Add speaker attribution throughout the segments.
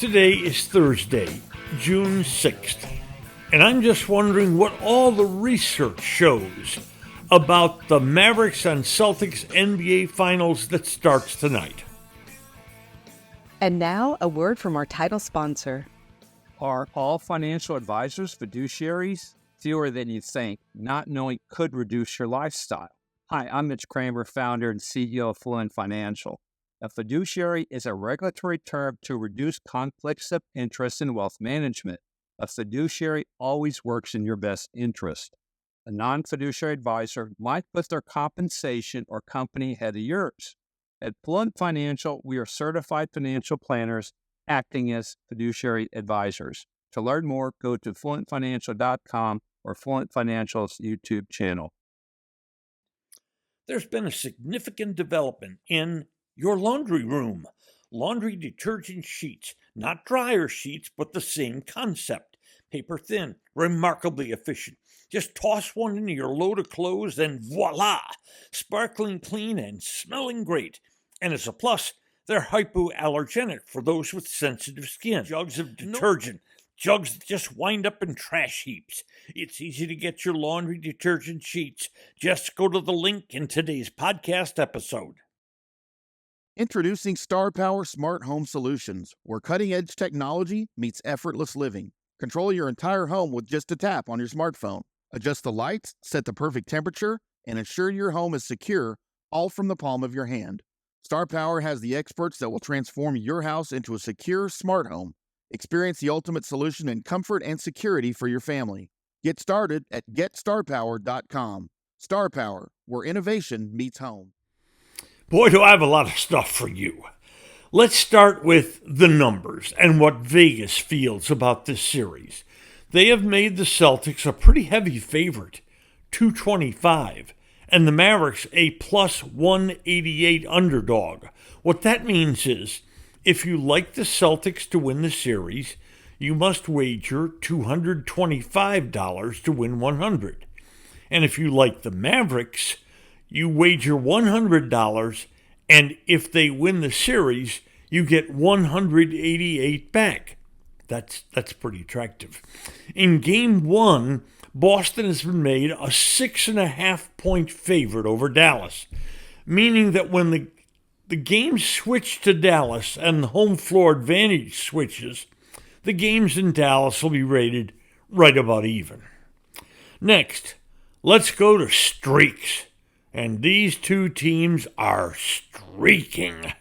Speaker 1: Today is Thursday, June 6th, and I'm just wondering what all the research shows about the Mavericks and Celtics NBA Finals that starts tonight.
Speaker 2: And now, a word from our title sponsor.
Speaker 3: Are all financial advisors fiduciaries? Fewer than you think. Not knowing could reduce your lifestyle. Hi, I'm Mitch Kramer, founder and CEO of Fluent Financial. A fiduciary is a regulatory term to reduce conflicts of interest in wealth management. A fiduciary always works in your best interest. A non-fiduciary advisor might put their compensation or company ahead of yours. At Fluent Financial, we are certified financial planners acting as fiduciary advisors. To learn more, go to fluentfinancial.com or Fluent Financial's YouTube channel.
Speaker 1: There's been a significant development in your laundry room. Laundry detergent sheets, not dryer sheets, but the same concept. Paper thin, remarkably efficient. Just toss one into your load of clothes and voila! Sparkling clean and smelling great. And as a plus, they're hypoallergenic for those with sensitive skin. Jugs of detergent. Jugs that just wind up in trash heaps. It's easy to get your laundry detergent sheets. Just go to the link in today's podcast episode.
Speaker 4: Introducing Star Power Smart Home Solutions, where cutting-edge technology meets effortless living. Control your entire home with just a tap on your smartphone. Adjust the lights, set the perfect temperature, and ensure your home is secure, all from the palm of your hand. Star Power has the experts that will transform your house into a secure, smart home. Experience the ultimate solution in comfort and security for your family. Get started at GetStarPower.com. Star Power, where innovation meets home.
Speaker 1: Boy, do I have a lot of stuff for you. Let's start with the numbers and what Vegas feels about this series. They have made the Celtics a pretty heavy favorite, 225, and the Mavericks a plus 188 underdog. What that means is, if you like the Celtics to win the series, you must wager $225 to win $100. And if you like the Mavericks, you wager $100, and if they win the series, you get $188 back. That's pretty attractive. In Game 1, Boston has been made a 6.5-point favorite over Dallas, meaning that when the games switch to Dallas and the home floor advantage switches, the games in Dallas will be rated right about even. Next, let's go to streaks. And these two teams are streaking.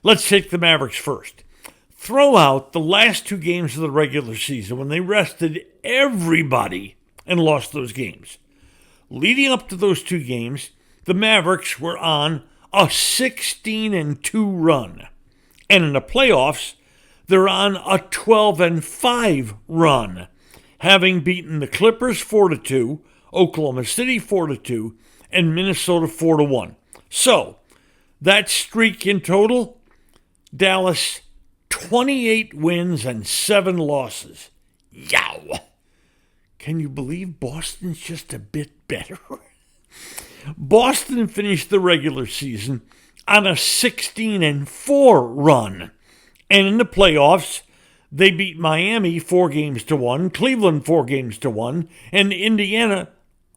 Speaker 1: Let's take the Mavericks first. Throw out the last two games of the regular season when they rested everybody and lost those games. Leading up to those two games, the Mavericks were on a 16-2 run. And in the playoffs, they're on a 12-5 run, having beaten the Clippers 4-2, Oklahoma City 4-2, and Minnesota 4-1. So, that streak in total, Dallas 28 wins and 7 losses. Yow! Can you believe Boston's just a bit better? Boston finished the regular season on a 16-4 run. And in the playoffs, they beat Miami 4-1, Cleveland 4-1, and Indiana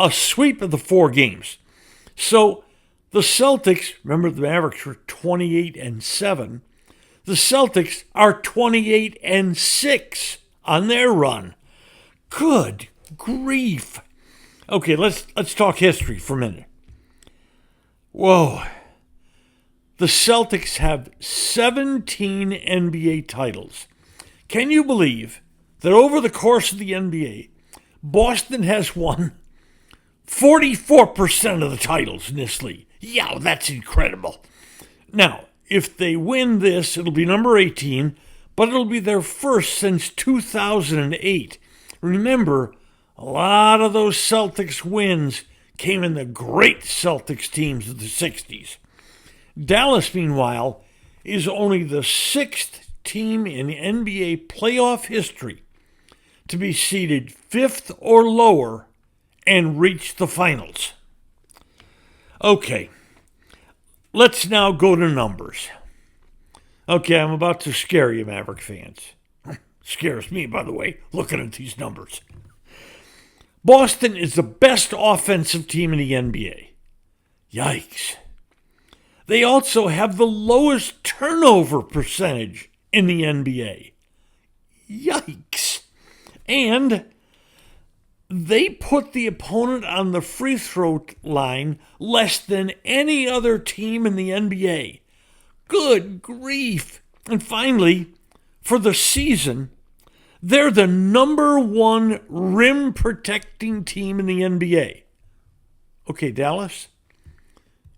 Speaker 1: a sweep of the 4 games. So the Celtics, remember the Mavericks were 28-7. The Celtics are 28-6 on their run. Good grief. Okay, let's talk history for a minute. Whoa. The Celtics have 17 NBA titles. Can you believe that over the course of the NBA, Boston has won 44% of the titles in this league? Yeah, that's incredible. Now, if they win this, it'll be number 18, but it'll be their first since 2008. Remember, a lot of those Celtics wins came in the great Celtics teams of the 60s. Dallas, meanwhile, is only the 6th team in NBA playoff history to be seeded 5th or lower and reach the finals. Okay, let's now go to numbers. Okay, I'm about to scare you, Maverick fans. Scares me, by the way, looking at these numbers. Boston is the best offensive team in the NBA. Yikes. They also have the lowest turnover percentage in the NBA. Yikes. And they put the opponent on the free throw line less than any other team in the NBA. Good grief. And finally, for the season, they're the number one rim protecting team in the NBA. Okay, Dallas,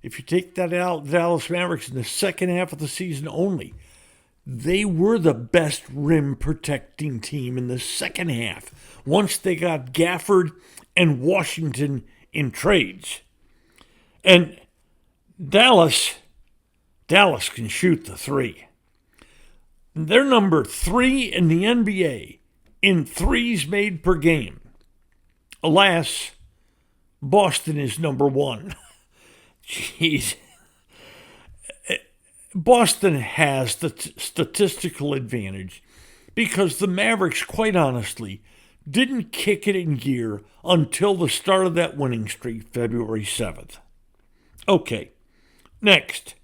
Speaker 1: if you take that out, Dallas Mavericks in the second half of the season only, they were the best rim protecting team in the second half once they got Gafford and Washington in trades. And Dallas can shoot the three. They're number 3 in the NBA in threes made per game. Alas, Boston is number 1. Jeez. Boston has the statistical advantage because the Mavericks, quite honestly, didn't kick it in gear until the start of that winning streak, February 7th. Okay, next,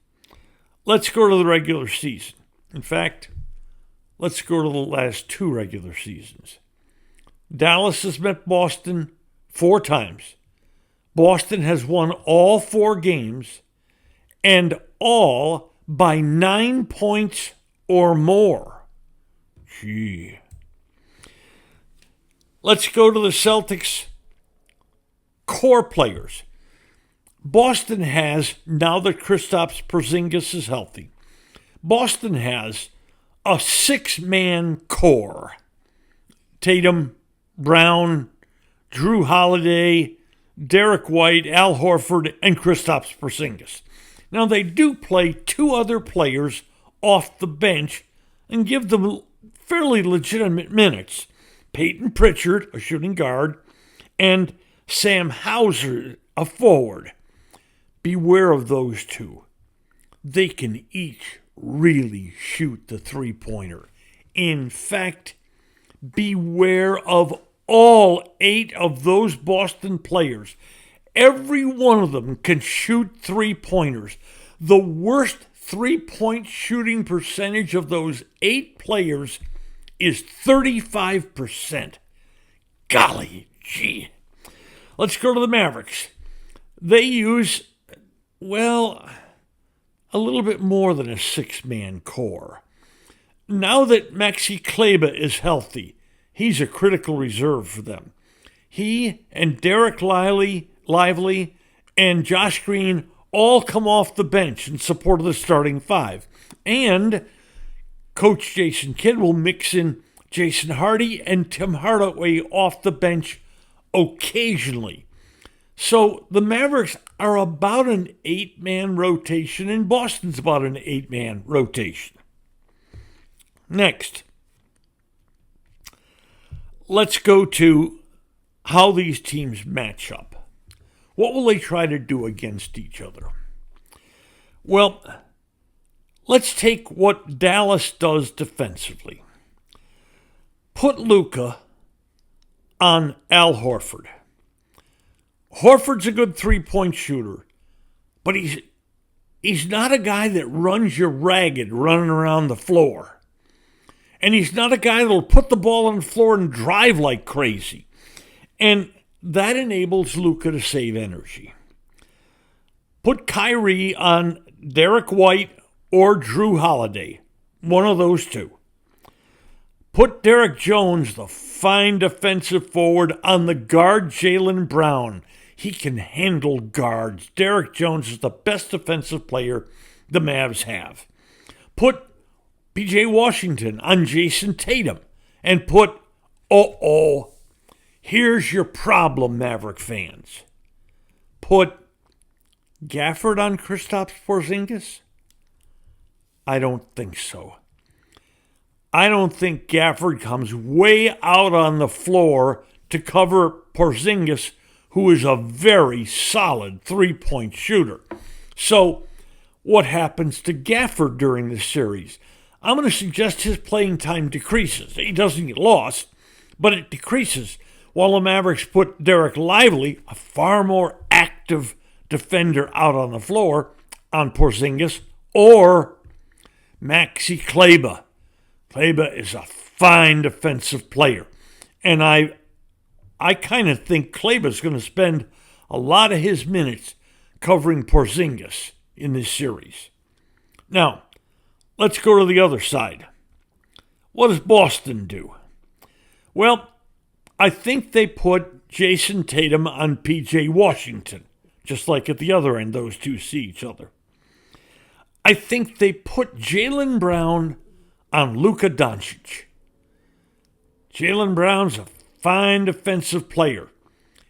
Speaker 1: let's go to the regular season. In fact, let's go to the last 2 regular seasons. Dallas has met Boston 4 times. Boston has won all 4 games, and all by 9 points or more. Gee. Let's go to the Celtics core players. Boston has, now that Kristaps Porzingis is healthy, Boston has a 6-man core. Tatum, Brown, Drew Holiday, Derek White, Al Horford, and Kristaps Porzingis. Now, they do play 2 other players off the bench and give them fairly legitimate minutes. Peyton Pritchard, a shooting guard, and Sam Hauser, a forward. Beware of those 2. They can each really shoot the three-pointer. In fact, beware of all 8 of those Boston players. Every one of them can shoot three-pointers. The worst three-point shooting percentage of those 8 players is 35%. Golly gee. Let's go to the Mavericks. They use, well, a little bit more than a 6-man core. Now that Maxi Kleber is healthy, he's a critical reserve for them. He and Derek Lively and Josh Green all come off the bench in support of the starting 5. And Coach Jason Kidd will mix in Jason Hardy and Tim Hardaway off the bench occasionally. So the Mavericks are about an 8-man rotation, and Boston's about an 8-man rotation. Next, let's go to how these teams match up. What will they try to do against each other? Well, let's take what Dallas does defensively. Put Luka on Al Horford. Horford's a good three-point shooter, but he's not a guy that runs you ragged running around the floor. And he's not a guy that'll put the ball on the floor and drive like crazy. And that enables Luka to save energy. Put Kyrie on Derek White or Drew Holiday, one of those 2. Put Derek Jones, the fine defensive forward, on the guard Jaylen Brown. He can handle guards. Derek Jones is the best defensive player the Mavs have. Put P.J. Washington on Jason Tatum. And put, here's your problem, Maverick fans. Put Gafford on Kristaps Porzingis? I don't think so. I don't think Gafford comes way out on the floor to cover Porzingis, who is a very solid three-point shooter. So what happens to Gafford during the series? I'm going to suggest his playing time decreases. He doesn't get lost, but it decreases, while the Mavericks put Derek Lively, a far more active defender, out on the floor on Porzingis, or Maxi Kleber. Kleber is a fine defensive player, and I kind of think Kleber's going to spend a lot of his minutes covering Porzingis in this series. Now, let's go to the other side. What does Boston do? Well, I think they put Jason Tatum on P.J. Washington, just like at the other end, those two see each other. I think they put Jaylen Brown on Luka Doncic. Jaylen Brown's a fine defensive player.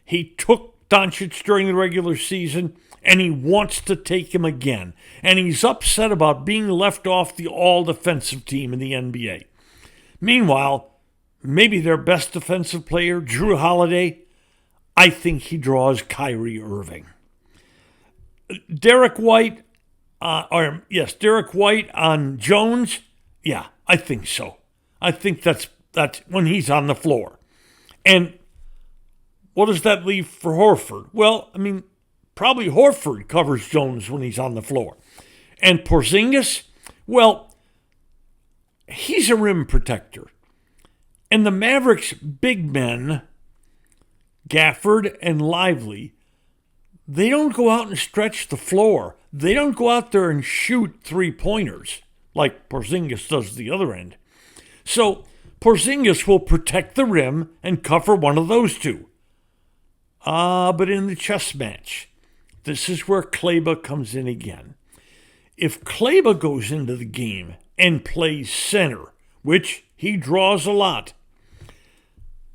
Speaker 1: He took Doncic during the regular season, and he wants to take him again. And he's upset about being left off the all-defensive team in the NBA. Meanwhile, maybe their best defensive player, Drew Holiday, I think he draws Kyrie Irving. Derek White on Jones, yeah, I think so. I think that's when he's on the floor. And what does that leave for Horford? Well, I mean, probably Horford covers Jones when he's on the floor. And Porzingis, well, he's a rim protector. And the Mavericks' big men, Gafford and Lively, they don't go out and stretch the floor. They don't go out there and shoot three-pointers like Porzingis does the other end. So Porzingis will protect the rim and cover one of those two. But in the chess match, this is where Kleber comes in again. If Kleber goes into the game and plays center, which he draws a lot,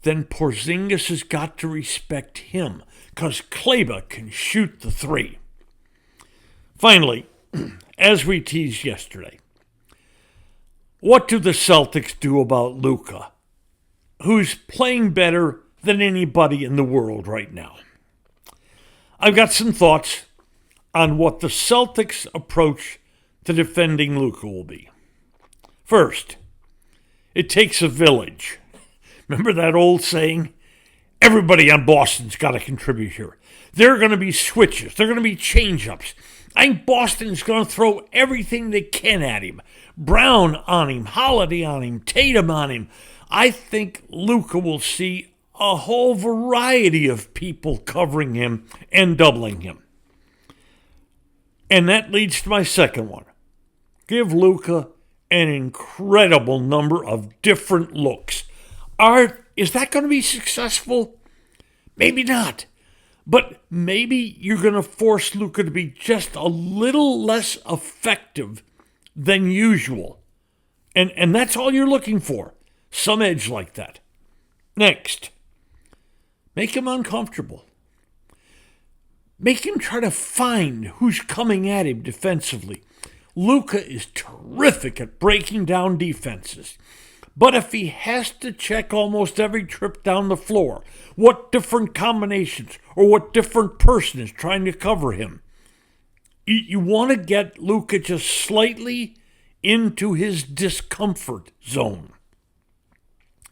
Speaker 1: then Porzingis has got to respect him, because Kleber can shoot the three. Finally, as we teased yesterday, what do the Celtics do about Luka, who's playing better than anybody in the world right now? I've got some thoughts on what the Celtics' approach to defending Luka will be. First, it takes a village. Remember that old saying? Everybody on Boston's got to contribute here. There are going to be switches. There are going to be change-ups. I think Boston's going to throw everything they can at him. Brown on him, Holiday on him, Tatum on him. I think Luka will see a whole variety of people covering him and doubling him. And that leads to my second one. Give Luka an incredible number of different looks. Is that going to be successful? Maybe not. But maybe you're going to force Luka to be just a little less effective than usual. And that's all you're looking for. Some edge like that. Next, make him uncomfortable. Make him try to find who's coming at him defensively. Luka is terrific at breaking down defenses. But if he has to check almost every trip down the floor, what different combinations or what different person is trying to cover him, you want to get Luka just slightly into his discomfort zone.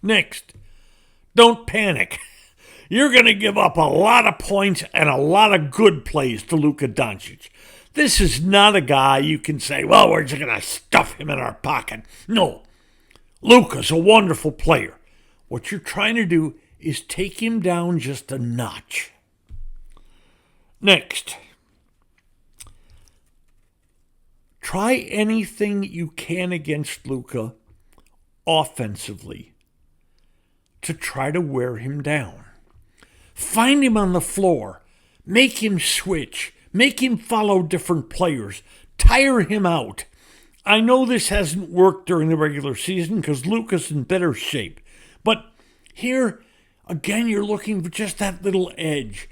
Speaker 1: Next, don't panic. You're going to give up a lot of points and a lot of good plays to Luka Doncic. This is not a guy you can say, well, we're just going to stuff him in our pocket. No. Luka's a wonderful player. What you're trying to do is take him down just a notch. Next, try anything you can against Luka offensively to try to wear him down. Find him on the floor. Make him switch. Make him follow different players. Tire him out. I know this hasn't worked during the regular season because Luka's in better shape. But here, again, you're looking for just that little edge.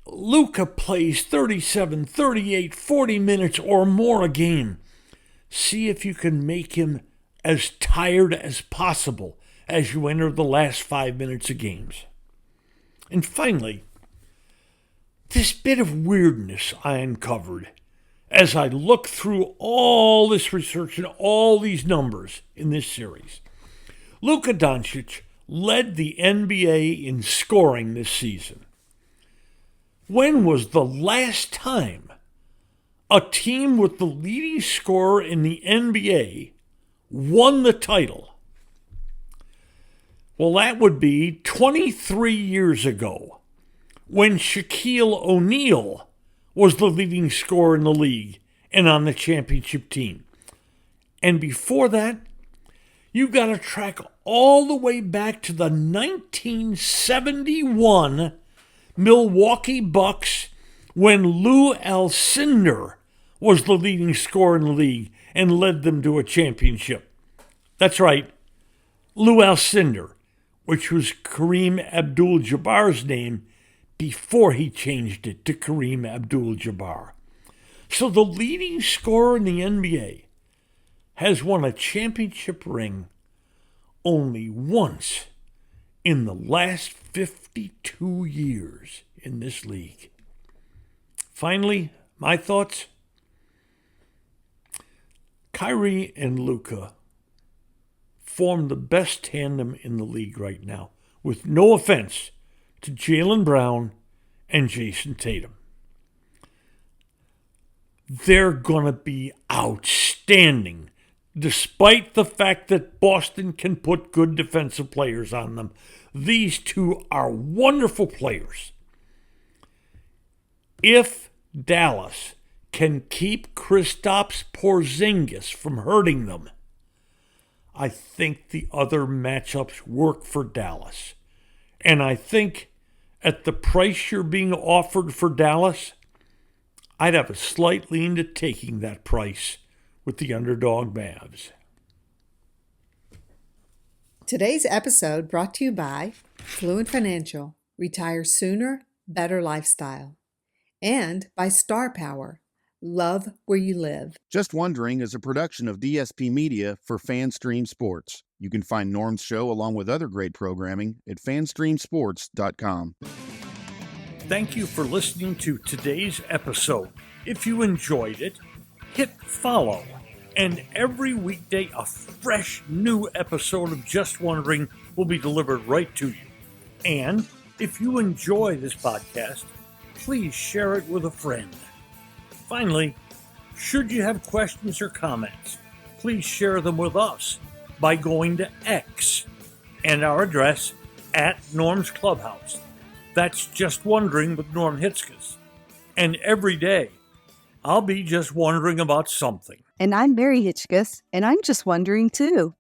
Speaker 1: Luka plays 37, 38, 40 minutes or more a game. See if you can make him as tired as possible as you enter the last 5 minutes of games. And finally, this bit of weirdness I uncovered as I look through all this research and all these numbers in this series. Luka Doncic led the NBA in scoring this season. When was the last time a team with the leading scorer in the NBA won the title? Well, that would be 23 years ago when Shaquille O'Neal was the leading scorer in the league and on the championship team. And before that, you got to track all the way back to the 1971 Milwaukee Bucks when Lou Alcindor was the leading scorer in the league and led them to a championship. That's right, Lou Alcindor, which was Kareem Abdul-Jabbar's name before he changed it to Kareem Abdul-Jabbar. So the leading scorer in the NBA has won a championship ring only once in the last 52 years in this league. Finally, my thoughts. Kyrie and Luka form the best tandem in the league right now, with no offense to Jaylen Brown and Jason Tatum. They're going to be outstanding, despite the fact that Boston can put good defensive players on them. These two are wonderful players. If Dallas can keep Kristaps Porzingis from hurting them, I think the other matchups work for Dallas. And I think at the price you're being offered for Dallas, I'd have a slight lean to taking that price with the underdog Mavs.
Speaker 5: Today's episode brought to you by Fluent Financial, Retire Sooner, Better Lifestyle, and by Star Power, Love Where You Live.
Speaker 4: Just Wondering is a production of DSP Media for FanStream Sports. You can find Norm's show along with other great programming at fanstreamsports.com.
Speaker 1: Thank you for listening to today's episode. If you enjoyed it, hit follow. And every weekday, a fresh new episode of Just Wondering will be delivered right to you. And if you enjoy this podcast, please share it with a friend. Finally, should you have questions or comments, please share them with us by going to X and our address at Norm's Clubhouse. That's Just Wondering with Norm Hitzges. And every day, I'll be just wondering about something.
Speaker 2: And I'm Mary Hitchkus, and I'm just wondering too.